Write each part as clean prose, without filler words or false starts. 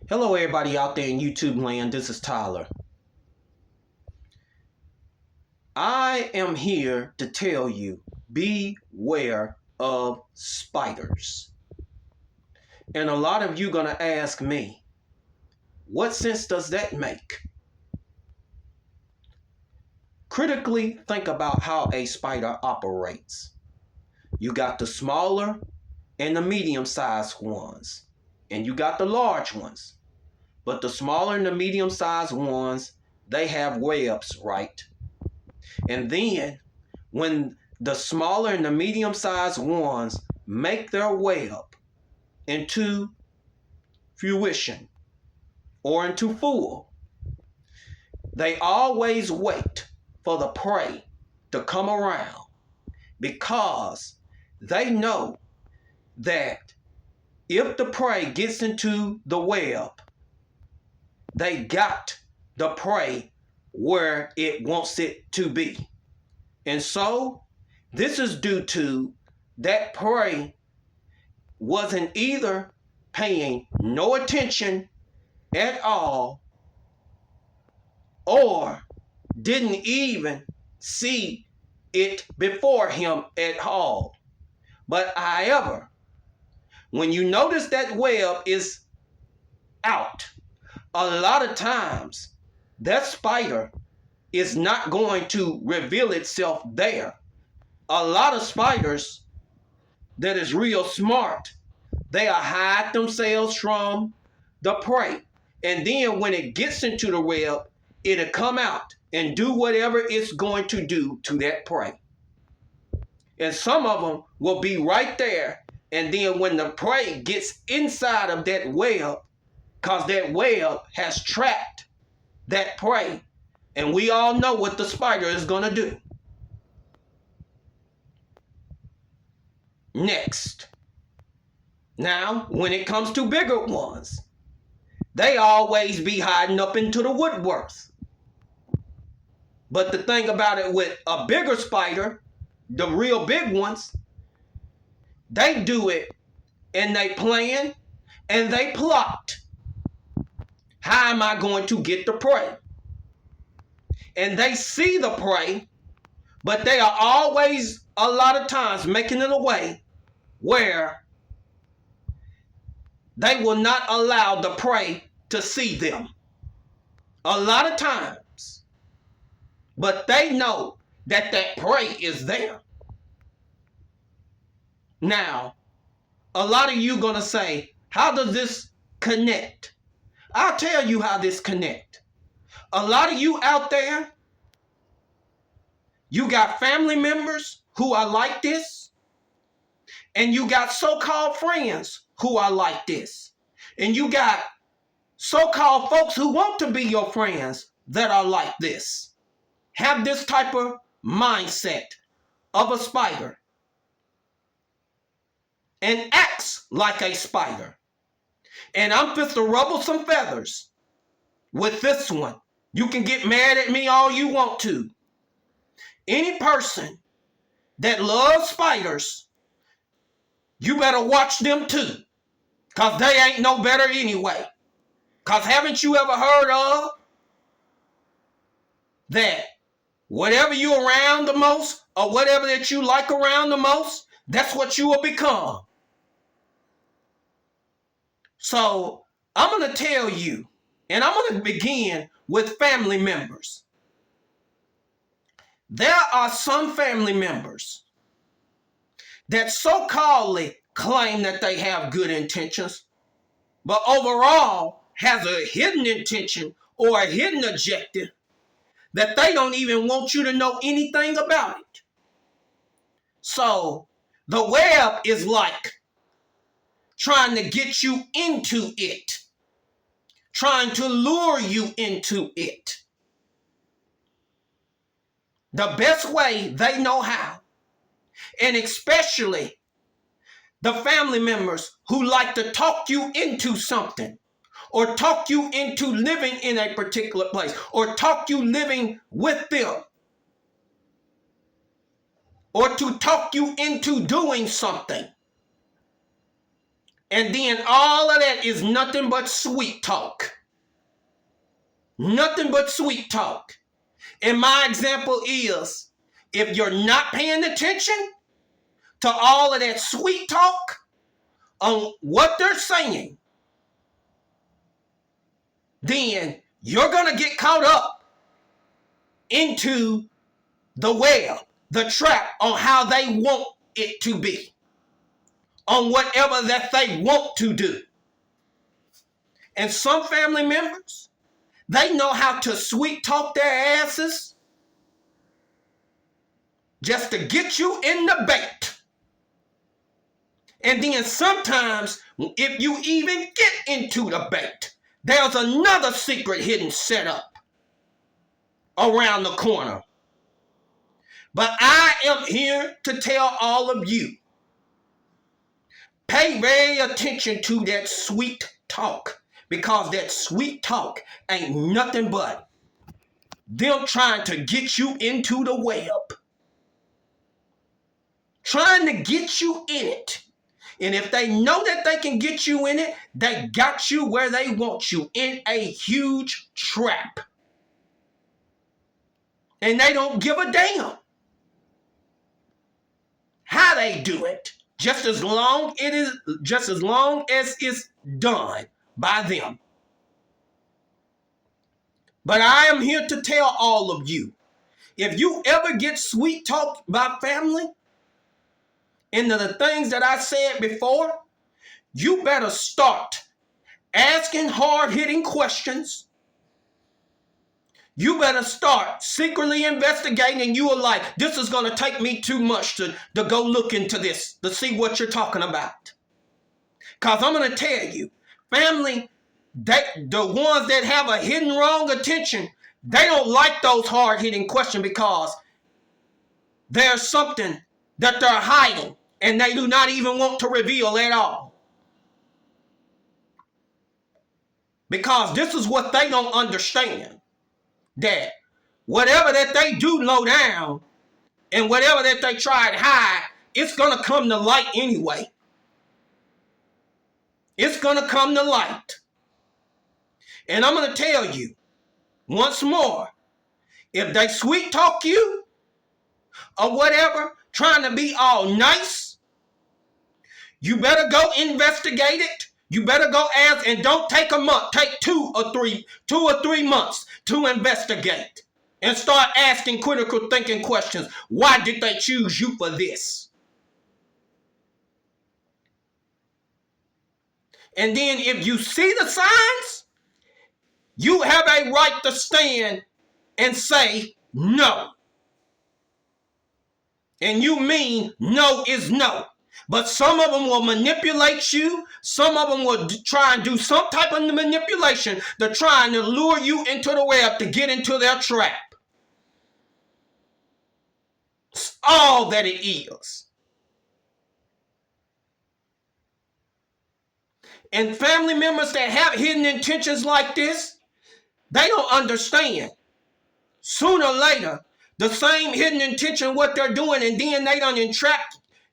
Hello, everybody out there in YouTube land. This is Tyler. I am here to tell you, beware of spiders. And a lot of you gonna ask me, what sense does that make? Critically think about how a spider operates. You got the smaller and the medium-sized ones, and you got the large ones. But the smaller and the medium-sized ones, they have webs, right? And then when the smaller and the medium-sized ones make their web into fruition or into full, they always wait for the prey to come around because they know that if the prey gets into the web, they got the prey where it wants it to be. And so this is due to that prey wasn't either paying no attention at all or didn't even see it before him at all. But however, when you notice that web is out, a lot of times that spider is not going to reveal itself there. A lot of spiders that is real smart, they'll hide themselves from the prey. And then when it gets into the web, it'll come out and do whatever it's going to do to that prey. And some of them will be right there. And then when the prey gets inside of that web, because that web has trapped that prey, and we all know what the spider is going to do. Next. Now, when it comes to bigger ones, they always be hiding up into the woodwork. But the thing about it with a bigger spider, the real big ones, they do it and they plan and they plot. How am I going to get the prey? And they see the prey, but they are always, a lot of times, making it a way where they will not allow the prey to see them. A lot of times. But they know that that prey is there. Now, a lot of you gonna say, how does this connect? I'll tell you how this connect. A lot of you out there, you got family members who are like this, and you got so-called friends who are like this, and you got so-called folks who want to be your friends that are like this. Have this type of mindset of a spider and acts like a spider. And I'm fit to ruffle some feathers with this one. You can get mad at me all you want to. Any person that loves spiders, you better watch them too. Because they ain't no better anyway. Because haven't you ever heard of that whatever you around the most or whatever that you like around the most, that's what you will become. So I'm going to tell you, and I'm going to begin with family members. There are some family members that so-called claim that they have good intentions, but overall has a hidden intention or a hidden objective that they don't even want you to know anything about it. So the web is like trying to get you into it, trying to lure you into it. The best way they know how, and especially the family members who like to talk you into something, or talk you into living in a particular place, or talk you living with them, or to talk you into doing something. And then all of that is nothing but sweet talk. Nothing but sweet talk. And my example is, if you're not paying attention to all of that sweet talk on what they're saying, then you're going to get caught up into the web, the trap on how they want it to be, on whatever that they want to do. And some family members, they know how to sweet talk their asses just to get you in the bait. And then sometimes, if you even get into the bait, there's another secret hidden setup around the corner. But I am here to tell all of you, pay very attention to that sweet talk, because that sweet talk ain't nothing but them trying to get you into the web, trying to get you in it. And if they know that they can get you in it, they got you where they want you, in a huge trap. And they don't give a damn how they do it, just as long as it's done by them. But I am here to tell all of you, if you ever get sweet talked by family into the things that I said before, you better start asking hard-hitting questions. You better start secretly investigating, and you are like, this is going to take me too much to go look into this, to see what you're talking about. Because I'm going to tell you, family, the ones that have a hidden wrong attention, they don't like those hard-hitting questions, because there's something that they're hiding, and they do not even want to reveal at all. Because this is what they don't understand. That whatever that they do low down and whatever that they try to hide, it's going to come to light anyway. It's going to come to light. And I'm going to tell you once more, if they sweet talk you or whatever, trying to be all nice, you better go investigate it. You better go ask, and don't take a month. Take 2 or 3 months to investigate and start asking critical thinking questions. Why did they choose you for this? And then if you see the signs, you have a right to stand and say no. And you mean no is no. But some of them will manipulate you. Some of them will try and do some type of manipulation. They're trying to lure you into the web to get into their trap. It's all that it is. And family members that have hidden intentions like this, they don't understand. Sooner or later, the same hidden intention, what they're doing, and then they done entrap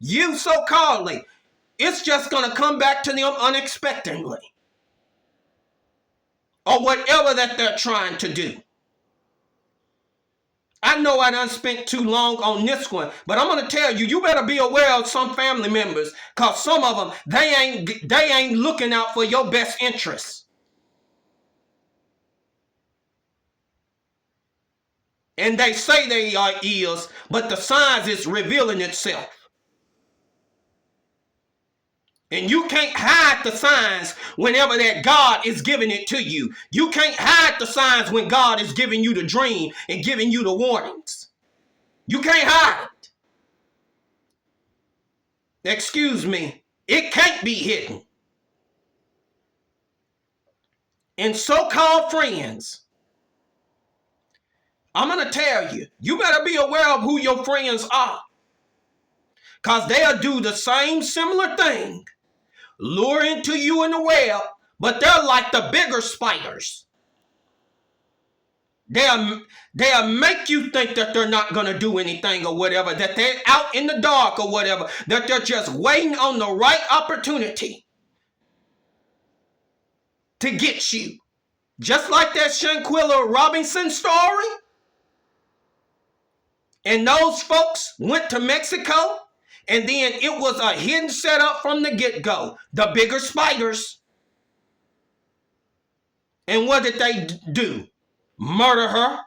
you so-calledly, it's just going to come back to them unexpectedly. Or whatever that they're trying to do. I know I done spent too long on this one, but I'm going to tell you, you better be aware of some family members, because some of them, they ain't looking out for your best interests. And they say they are is, but the signs is revealing itself. And you can't hide the signs whenever that God is giving it to you. You can't hide the signs when God is giving you the dream and giving you the warnings. You can't hide it. Excuse me. It can't be hidden. And so-called friends, I'm going to tell you, you better be aware of who your friends are. Because they'll do the same similar thing. Lure into you in the web, but they're like the bigger spiders. They'll make you think that they're not going to do anything or whatever, that they're out in the dark or whatever, that they're just waiting on the right opportunity to get you. Just like that Shanquella Robinson story. And those folks went to Mexico, and then it was a hidden setup from the get-go. The bigger spiders. And what did they do? Murder her,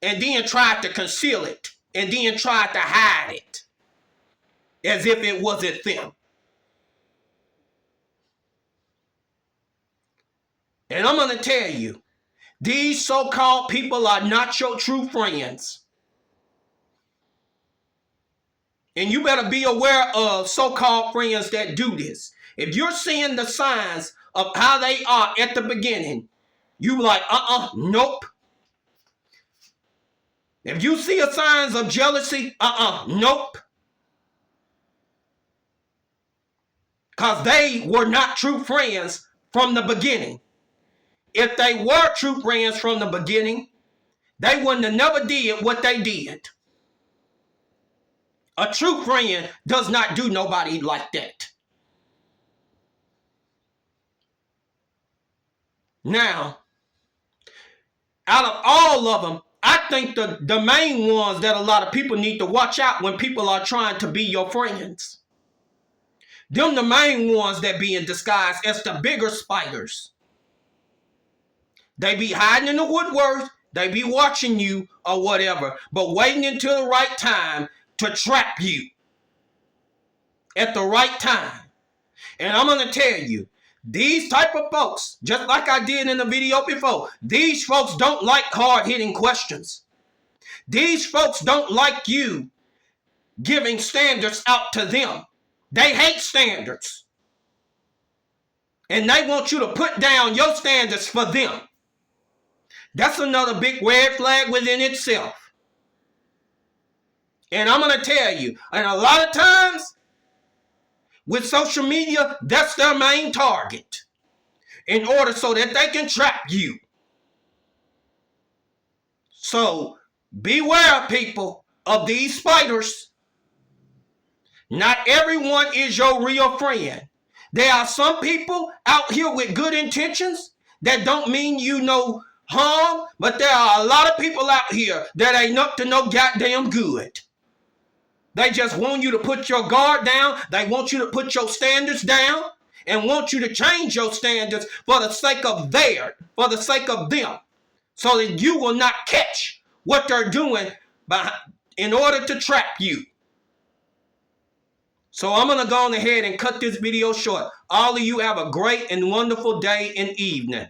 and then tried to conceal it, and then tried to hide it, as if it wasn't them. And I'm going to tell you, these so-called people are not your true friends. And you better be aware of so-called friends that do this. If you're seeing the signs of how they are at the beginning, you like, nope. If you see signs of jealousy, nope. Because they were not true friends from the beginning. If they were true friends from the beginning, they wouldn't have never did what they did. A true friend does not do nobody like that. Now, out of all of them, I think the main ones that a lot of people need to watch out when people are trying to be your friends. Them the main ones that be in disguise as the bigger spiders. They be hiding in the woodwork. They be watching you or whatever, but waiting until the right time to trap you at the right time. And I'm going to tell you, these type of folks, just like I did in the video before, these folks don't like hard-hitting questions. These folks don't like you giving standards out to them. They hate standards. And they want you to put down your standards for them. That's another big red flag within itself. And I'm going to tell you, and a lot of times with social media, that's their main target in order so that they can trap you. So beware, people, of these spiders. Not everyone is your real friend. There are some people out here with good intentions that don't mean you no harm, but there are a lot of people out here that ain't up to no goddamn good. They just want you to put your guard down. They want you to put your standards down and want you to change your standards for the sake of them, so that you will not catch what they're doing in order to trap you. So I'm going to go on ahead and cut this video short. All of you have a great and wonderful day and evening.